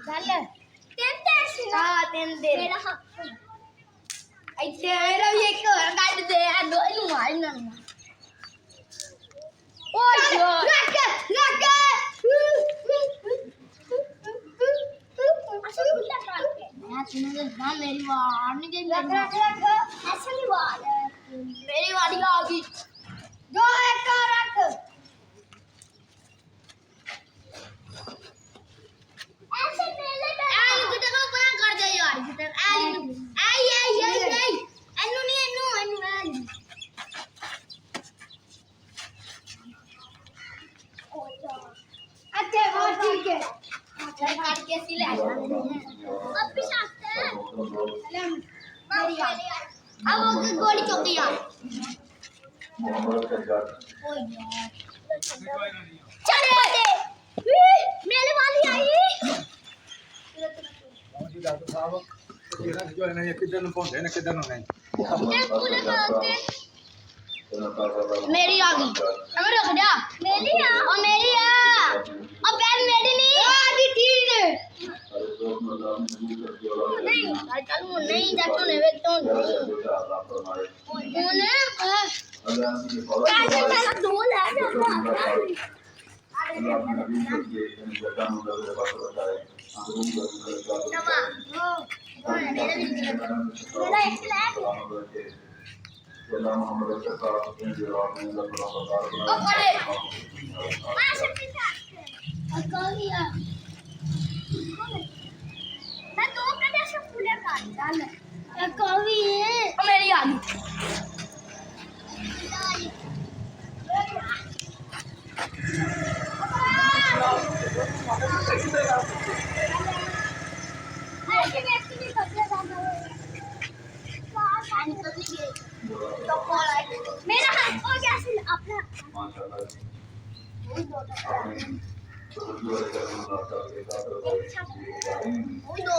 ਚੱਲ ਤਿੰਨ ਤੇ ਹਾਂ ਤਿੰਨ ਦੇ ਮੇਰਾ ਹੱਕ ਇੱਥੇ ਮੇਰਾ ਵੀ ਇੱਕ ਹੋਰ ਕੱਢ ਦੇ ਦੋ ਇਹਨੂੰ ਮਾਰ ਇਹਨਾਂ ਨੂੰ ਓਏ ਰੱਖ ਅਸਾਂ ਖੁੱਲਾ ਕਰਕੇ ਮੈਂ ਤੈਨੂੰ ਦੱਸਦਾ ਮੇਰੀ ਵਾਰ ਨਹੀਂ ਗਈ ਰੱਖ ਐਸਾ ਨਹੀਂ ਵਾਰ ਮੇਰੀ ਵਾਰੀ ਆ ਗਈ ਜੋ ਇੱਕ ਰੱਖ ऐसे पहले आई किते को पूरा कर दे यार किते आई एनु नहीं अच्छा वो ठीक है चल काट के सी ले अब भी साथ है मेरी अब वो गोली चौकी यार ओ यार चल मेरे वाली आई डॉक्टर साहब ਜਿਹੜਾ ਜੋ ਇਹਨਾਂ ਕਿੱਧਰ ਨੂੰ ਪਹੁੰਚੇ ਨੇ ਕਿੱਧਰ ਨੂੰ ਨਹੀਂ मेरी आ गई अब रख जा मेरी आ अब बैग मेरी नहीं आधी ठीक है नहीं चल वो नहीं जातो ने वे तो कौन कैसे मेरा ढोल है मेरा एक लैग मुहम्मद मैं दो कदे से फूले काट डाल कवि है मेरी आ मेरा हाथ हो गया सिल अपना वो दो